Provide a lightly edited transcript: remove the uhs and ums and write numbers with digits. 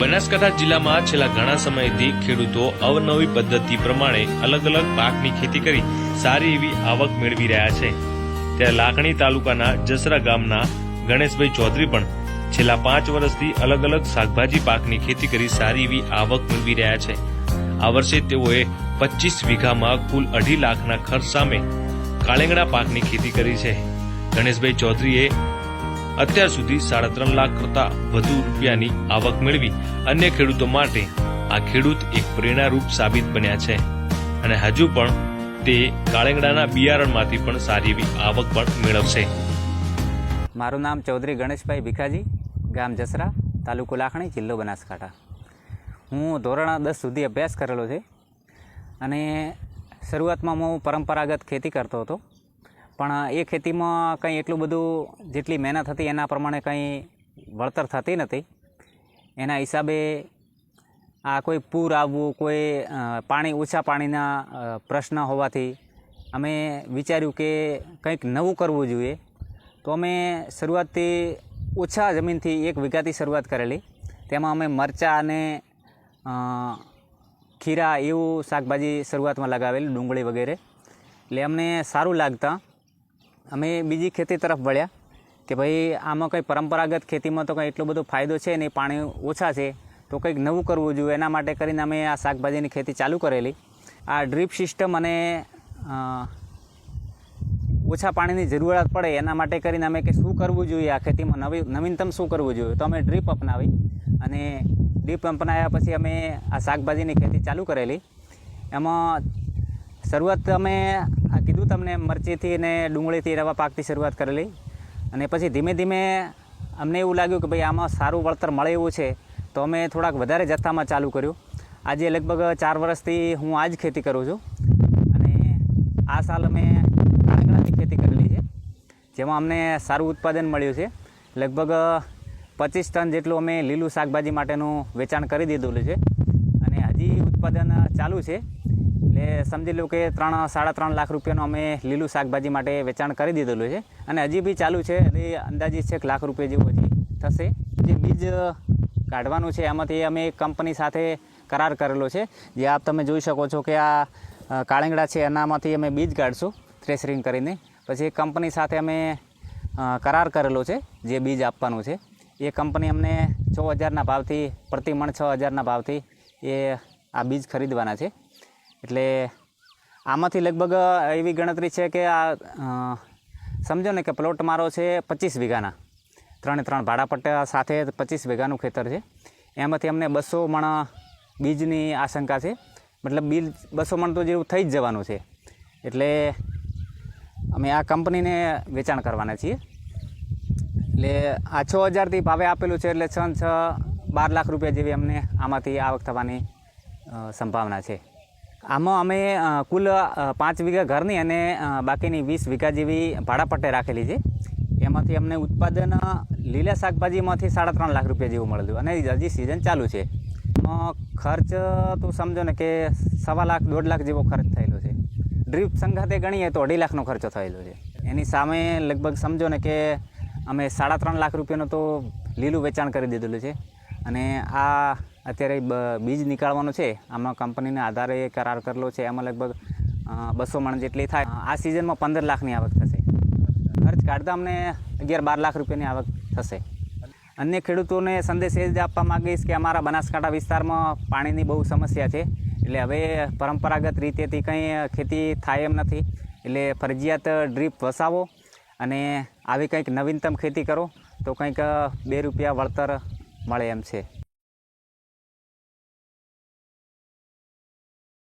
બનાસકાંઠા જિલ્લામાં છેલ્લા ઘણા સમયથી ખેડૂતો અવનવી પદ્ધતિ પ્રમાણે અલગ અલગ પાકની ખેતી કરી સારી એવી આવક મેળવી રહ્યા છે। ત્યારે લાખણી તાલુકાના જસરા ગામના ગણેશભાઈ ચૌધરી પણ છેલ્લા 5 વર્ષથી અલગ અલગ શાકભાજી પાકની ખેતી કરી સારી એવી આવક મેળવી રહ્યા છે। આ વર્ષે તેઓએ 25 વીઘામાં કુલ 2.5 લાખના ખર્ચ સામે કાળેંગણા પાકની ખેતી કરી છે। ગણેશભાઈ ચૌધરીએ અત્યાર સુધી 3.5 લાખ કરતા વધુ રૂપિયાની આવક મેળવી અન્ય ખેડૂતો માટે આ ખેડૂત એક પ્રેરણારૂપ સાબિત બન્યા છે અને હજુ પણ તે કાળેંગડાના બિયારણમાંથી પણ સારી એવી આવક પણ મેળવશે। મારું નામ ચૌધરી ગણેશભાઈ ભીખાજી, ગામ જસરા, તાલુકો લાખણી, જિલ્લો બનાસકાંઠા। હું ધોરણ 10 સુધી અભ્યાસ કરેલો છે અને શરૂઆતમાં હું પરંપરાગત ખેતી કરતો હતો, પણ એ ખેતીમાં કંઈ એટલું બધું જેટલી મહેનત હતી એના પ્રમાણે કંઈ વળતર થતી નથી। એના હિસાબે આ કોઈ પૂર આવવું, કોઈ ઓછા પાણીના પ્રશ્ન હોવાથી અમે વિચાર્યું કે કંઈક નવું કરવું જોઈએ। તો અમે શરૂઆતથી ઓછા જમીનથી 1 વીઘાથી શરૂઆત કરેલી। તેમાં અમે મરચાં અને ખીરા એવું શાકભાજી શરૂઆતમાં લગાવેલી, ડુંગળી વગેરે। એટલે અમને સારું લાગતા અમે બીજી ખેતી તરફ વળ્યા કે ભાઈ આમાં કંઈ પરંપરાગત ખેતીમાં તો કંઈ એટલો બધો ફાયદો છે નહીં, પાણી ઓછા છે, તો કંઈક નવું કરવું જોઈએ। એના માટે કરીને અમે આ શાકભાજીની ખેતી ચાલુ કરેલી। આ ડ્રીપ સિસ્ટમ અને ઓછા પાણીની જરૂરિયાત પડે એના માટે કરીને અમે કે શું કરવું જોઈએ આ ખેતીમાં, નવીનતમ શું કરવું જોઈએ, તો અમે ડ્રીપ અપનાવી અને ડ્રીપ અપનાવ્યા પછી અમે આ શાકભાજીની ખેતી ચાલુ કરેલી। એમાં શરૂઆત અમે આ કીધું તમને મરચીથી અને ડુંગળીથી રવા પાકથી શરૂઆત કરેલી અને પછી ધીમે ધીમે અમને એવું લાગ્યું કે ભાઈ આમાં સારું વળતર મળે એવું છે, તો અમે થોડાક વધારે જથ્થામાં ચાલુ કર્યું। આજે લગભગ 4 વર્ષથી હું આ જ ખેતી કરું છું અને આ સાલ અમે કાળેંગણાની ખેતી કરેલી છે, જેમાં અમને સારું ઉત્પાદન મળ્યું છે। લગભગ 25 ટન જેટલું અમે લીલું શાકભાજી માટેનું વેચાણ કરી દીધું છે અને હજી ઉત્પાદન ચાલુ છે। એટલે સમજી લો કે 3-3.5 લાખ રૂપિયાનું અમે લીલું શાકભાજી માટે વેચાણ કરી દીધેલું છે અને હજી બી ચાલુ છે। એટલે અંદાજિત છે 1 લાખ રૂપિયા જેવું હજી થશે। જે બીજ કાઢવાનું છે એમાંથી અમે એક કંપની સાથે કરાર કરેલો છે, જે આપ તમે જોઈ શકો છો કે આ કાળેંગડા છે એનામાંથી અમે બીજ કાઢશું થ્રેશરિંગ કરીને। પછી એક કંપની સાથે અમે કરાર કરેલો છે જે બીજ આપવાનું છે। એ કંપની અમને 6,000ના ભાવથી, પ્રતિ મણ 6,000ના ભાવથી એ આ બીજ ખરીદવાના છે। એટલે આમાંથી લગભગ એવી ગણતરી છે કે આ સમજો ને કે પ્લોટ મારો છે 25 વીઘાના, 3 ભાડાપટ્ટા સાથે 25 વીઘાનું ખેતર છે। એમાંથી અમને 200 મણ બીજની આશંકા છે, મતલબ બીજ 200 મણ તો જેવું થઈ જ જવાનું છે। એટલે અમે આ કંપનીને વેચાણ કરવાના છીએ। એટલે આ 6,000થી ભાવે આપેલું છે, એટલે 6-12 લાખ રૂપિયા જેવી અમને આમાંથી આવક થવાની સંભાવના છે। આમાં અમે કુલ 5 વીઘા ઘરની અને બાકીની 20 વીઘા જેવી ભાડાપટ્ટે રાખેલી છે। એમાંથી અમને ઉત્પાદન લીલા શાકભાજીમાંથી 3.5 લાખ રૂપિયા જેવું મળેલું અને હજી સિઝન ચાલુ છે। ખર્ચ તો સમજો ને કે 1.25 લાખ 1.5 લાખ જેવો ખર્ચ થયેલો છે। ડ્રીપ સંગાથે ગણીએ તો 2.5 લાખનો ખર્ચો થયેલો છે। એની સામે લગભગ સમજો ને કે અમે 3.5 લાખ રૂપિયાનું તો લીલું વેચાણ કરી દીધેલું છે અને આ અત્યારે બીજ નીકાળવાનું છે, આમાં કંપનીના આધારે કરાર કરેલો છે। એમાં લગભગ 200 મણ જેટલી થાય। આ સિઝનમાં 15 લાખની આવક થશે। ખર્ચ કાઢતા અમને 11-12 લાખ રૂપિયાની આવક થશે। અન્ય ખેડૂતોને સંદેશ એ જ આપવા માગીશ કે અમારા બનાસકાંઠા વિસ્તારમાં પાણીની બહુ સમસ્યા છે। એટલે હવે પરંપરાગત રીતેથી કંઈ ખેતી થાય એમ નથી। એટલે ફરજિયાત ડ્રીપ વસાવો અને આવી કંઈક નવીનતમ ખેતી કરો તો કંઈક 2 રૂપિયા વળતર મળે એમ છે।